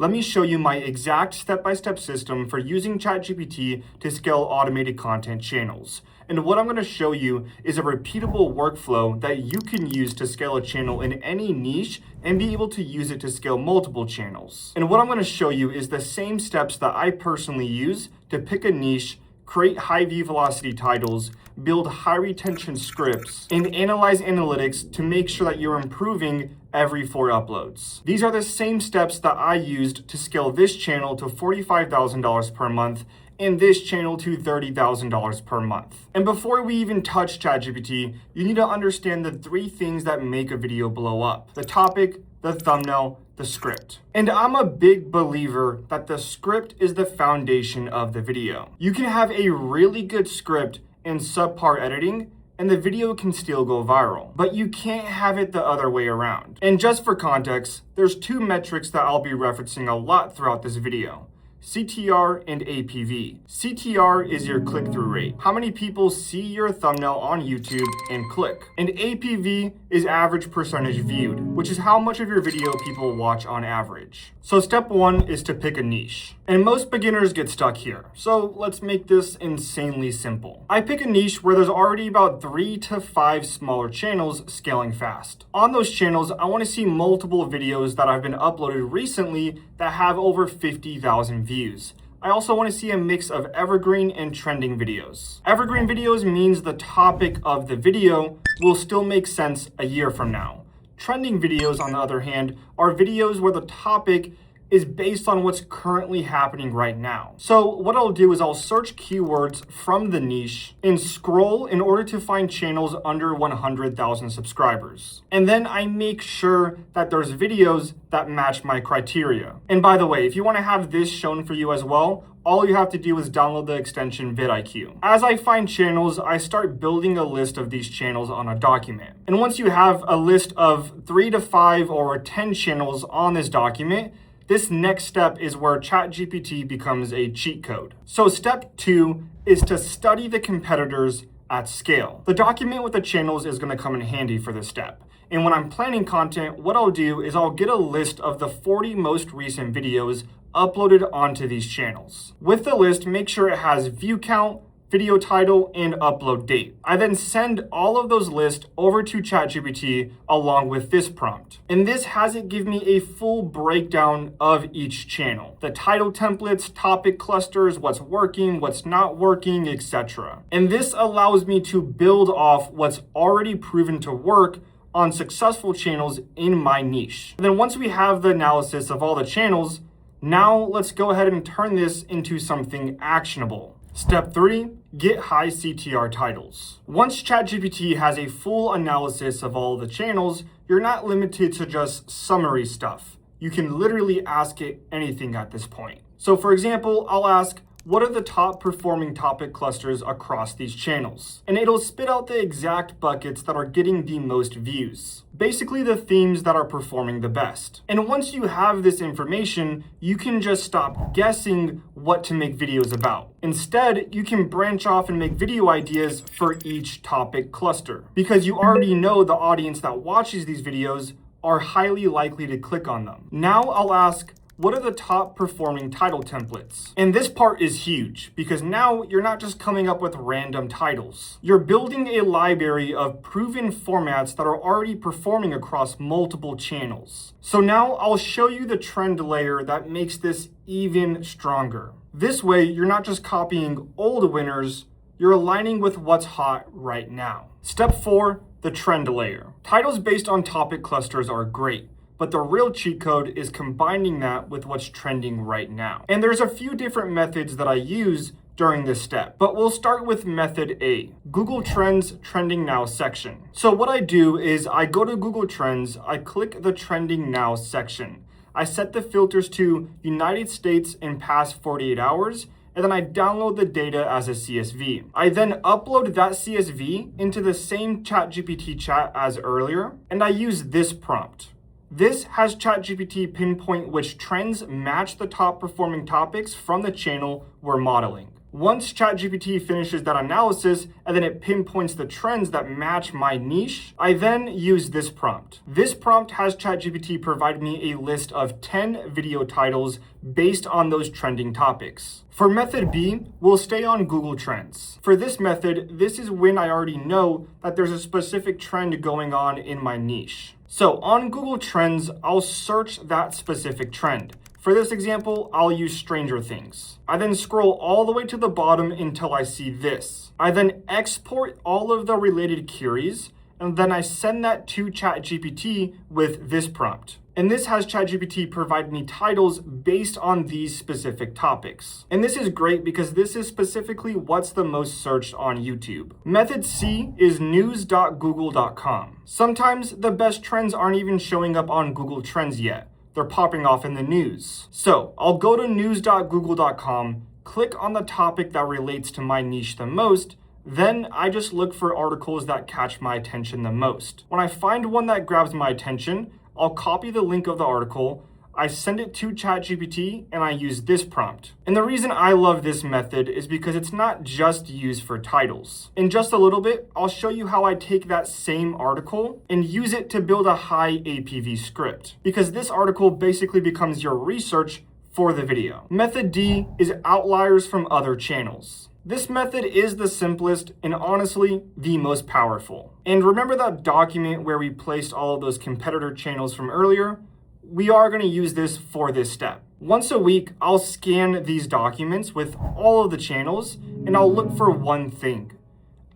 let me show you my exact step-by-step system for using ChatGPT to scale automated content channels. And what I'm going to show you is a repeatable workflow that you can use to scale a channel in any niche and be able to use it to scale multiple channels. And what I'm going to show you is the same steps that I personally use to pick a niche, create high view velocity titles, build high retention scripts, and analyze analytics to make sure that you're improving every 4 uploads. These are the same steps that I used to scale this channel to $45,000 per month and this channel to $30,000 per month. And before we even touch ChatGPT, you need to understand the 3 things that make a video blow up: the topic, the thumbnail, the script. And I'm a big believer that the script is the foundation of the video. You can have a really good script and subpar editing, and the video can still go viral, but you can't have it the other way around. And just for context, there's 2 metrics that I'll be referencing a lot throughout this video: CTR and APV. CTR is your click-through rate. How many people see your thumbnail on YouTube and click? And APV is average percentage viewed, which is how much of your video people watch on average. So step 1 is to pick a niche. And most beginners get stuck here. So let's make this insanely simple. I pick a niche where there's already about 3 to 5 smaller channels scaling fast. On those channels, I want to see multiple videos that have been uploaded recently that have over 50,000 views. I also want to see a mix of evergreen and trending videos. Evergreen videos means the topic of the video will still make sense a year from now. Trending videos, on the other hand, are videos where the topic is based on what's currently happening right now. So what I'll do is I'll search keywords from the niche and scroll in order to find channels under 100,000 subscribers. And then I make sure that there's videos that match my criteria. And by the way, if you want to have this shown for you as well, all you have to do is download the extension vidIQ. As I find channels, I start building a list of these channels on a document. And once you have a list of 3 to 5 or 10 channels on this document, this next step is where ChatGPT becomes a cheat code. So step 2 is to study the competitors at scale. The document with the channels is going to come in handy for this step. And when I'm planning content, what I'll do is I'll get a list of the 40 most recent videos uploaded onto these channels. With the list, make sure it has view count, video title, and upload date. I then send all of those lists over to ChatGPT along with this prompt. And this has it give me a full breakdown of each channel: the title templates, topic clusters, what's working, what's not working, etc. And this allows me to build off what's already proven to work on successful channels in my niche. And then once we have the analysis of all the channels, now let's go ahead and turn this into something actionable. Step 3, get high CTR titles. Once ChatGPT has a full analysis of all the channels, you're not limited to just summary stuff. You can literally ask it anything at this point. So for example, I'll ask, what are the top performing topic clusters across these channels? And it'll spit out the exact buckets that are getting the most views. Basically the themes that are performing the best. And once you have this information, you can just stop guessing what to make videos about. Instead, you can branch off and make video ideas for each topic cluster, because you already know the audience that watches these videos are highly likely to click on them. Now I'll ask, what are the top performing title templates? And this part is huge, because now you're not just coming up with random titles. You're building a library of proven formats that are already performing across multiple channels. So now I'll show you the trend layer that makes this even stronger. This way, you're not just copying old winners, you're aligning with what's hot right now. Step 4, the trend layer. Titles based on topic clusters are great, but the real cheat code is combining that with what's trending right now. And there's a few different methods that I use during this step, but we'll start with method A, Google Trends Trending Now section. So what I do is I go to Google Trends, I click the Trending Now section. I set the filters to United States in past 48 hours, and then I download the data as a CSV. I then upload that CSV into the same ChatGPT chat as earlier, and I use this prompt. This has ChatGPT pinpoint which trends match the top performing topics from the channel we're modeling. Once ChatGPT finishes that analysis and then it pinpoints the trends that match my niche, I then use this prompt. This prompt has ChatGPT provide me a list of 10 video titles based on those trending topics. For method B, we'll stay on Google Trends. For this method, this is when I already know that there's a specific trend going on in my niche. So on Google Trends, I'll search that specific trend. For this example, I'll use Stranger Things. I then scroll all the way to the bottom until I see this. I then export all of the related queries, and then I send that to ChatGPT with this prompt. And this has ChatGPT provide me titles based on these specific topics. And this is great because this is specifically what's the most searched on YouTube. Method C is news.google.com. Sometimes the best trends aren't even showing up on Google Trends yet. They're popping off in the news. So I'll go to news.google.com, click on the topic that relates to my niche the most, then I just look for articles that catch my attention the most. When I find one that grabs my attention, I'll copy the link of the article, I send it to ChatGPT, and I use this prompt. And the reason I love this method is because it's not just used for titles. In just a little bit, I'll show you how I take that same article and use it to build a high APV script, because this article basically becomes your research for the video. Method D is outliers from other channels. This method is the simplest and honestly the most powerful. And remember that document where we placed all of those competitor channels from earlier? We are going to use this for this step. Once a week, I'll scan these documents with all of the channels and I'll look for one thing: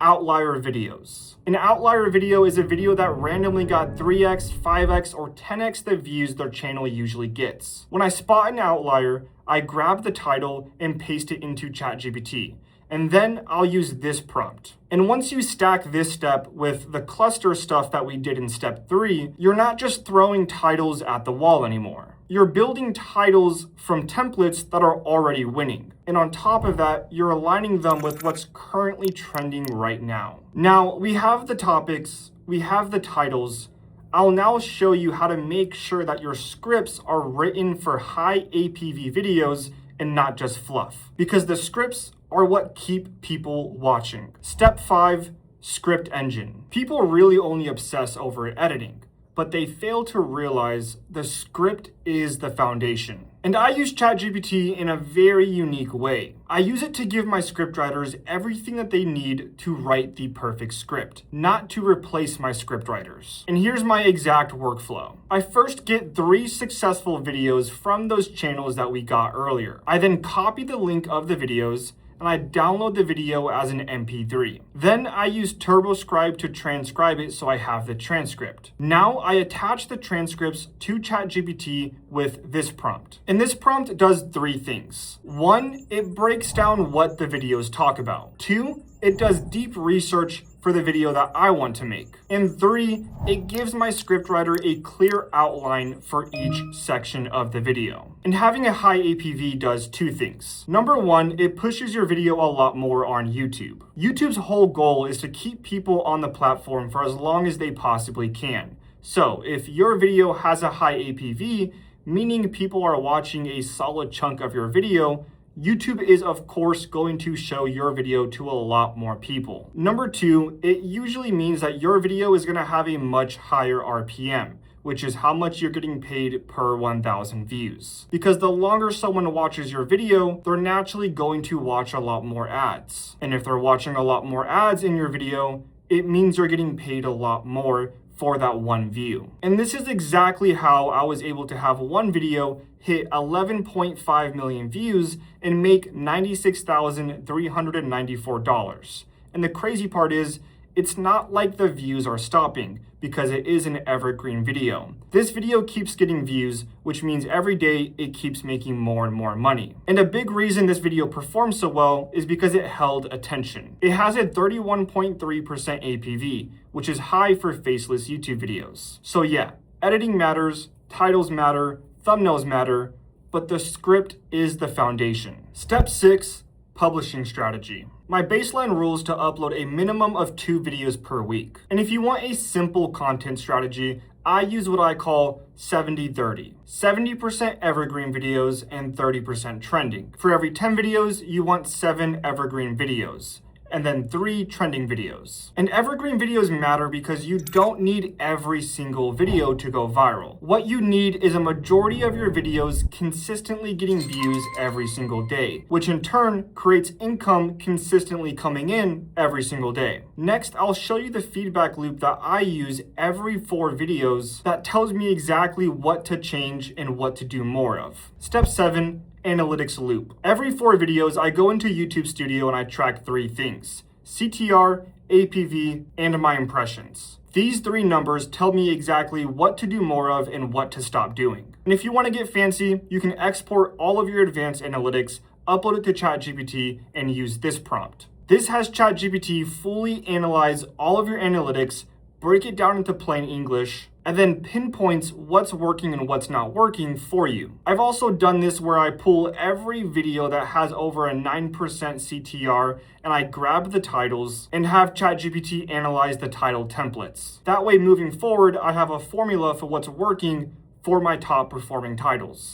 outlier videos. An outlier video is a video that randomly got 3x, 5x, or 10x the views their channel usually gets. When I spot an outlier, I grab the title and paste it into ChatGPT. And then I'll use this prompt. And once you stack this step with the cluster stuff that we did in step 3, you're not just throwing titles at the wall anymore. You're building titles from templates that are already winning. And on top of that, you're aligning them with what's currently trending right now. Now, we have the topics, we have the titles. I'll now show you how to make sure that your scripts are written for high APV videos and not just fluff, because the scripts are what keep people watching. Step 5, script engine. People really only obsess over editing, but they fail to realize the script is the foundation. And I use ChatGPT in a very unique way. I use it to give my scriptwriters everything that they need to write the perfect script, not to replace my scriptwriters. And here's my exact workflow. I first get 3 successful videos from those channels that we got earlier. I then copy the link of the videos and I download the video as an MP3. Then I use TurboScribe to transcribe it so I have the transcript. Now I attach the transcripts to ChatGPT with this prompt. And this prompt does 3 things. 1, it breaks down what the videos talk about. 2, it does deep research for the video that I want to make. And 3, it gives my scriptwriter a clear outline for each section of the video. And having a high APV does 2 things. Number 1, it pushes your video a lot more on YouTube. YouTube's whole goal is to keep people on the platform for as long as they possibly can. So if your video has a high APV, meaning people are watching a solid chunk of your video, YouTube is of course going to show your video to a lot more people. Number 2, it usually means that your video is going to have a much higher RPM, which is how much you're getting paid per 1,000 views. Because the longer someone watches your video, they're naturally going to watch a lot more ads. And if they're watching a lot more ads in your video, it means you're getting paid a lot more for that one view. And this is exactly how I was able to have one video hit 11.5 million views and make $96,394. And the crazy part is, it's not like the views are stopping because it is an evergreen video. This video keeps getting views, which means every day it keeps making more and more money. And a big reason this video performed so well is because it held attention. It has a 31.3% APV, which is high for faceless YouTube videos. So yeah, editing matters, titles matter, thumbnails matter, but the script is the foundation. Step 6, publishing strategy. My baseline rule is to upload a minimum of 2 videos per week. And if you want a simple content strategy, I use what I call 70-30. 70% evergreen videos and 30% trending. For every 10 videos, you want 7 evergreen videos, and then 3 trending videos. And evergreen videos matter because you don't need every single video to go viral. What you need is a majority of your videos consistently getting views every single day, which in turn creates income consistently coming in every single day. Next, I'll show you the feedback loop that I use every 4 videos that tells me exactly what to change and what to do more of. Step 7. Analytics loop. Every 4 videos, I go into YouTube Studio and I track 3 things: CTR, APV, and my impressions. These 3 numbers tell me exactly what to do more of and what to stop doing. And if you want to get fancy, you can export all of your advanced analytics, upload it to ChatGPT, and use this prompt. This has ChatGPT fully analyze all of your analytics, break it down into plain English, and then pinpoints what's working and what's not working for you. I've also done this where I pull every video that has over a 9% CTR and I grab the titles and have ChatGPT analyze the title templates. That way, moving forward, I have a formula for what's working for my top performing titles.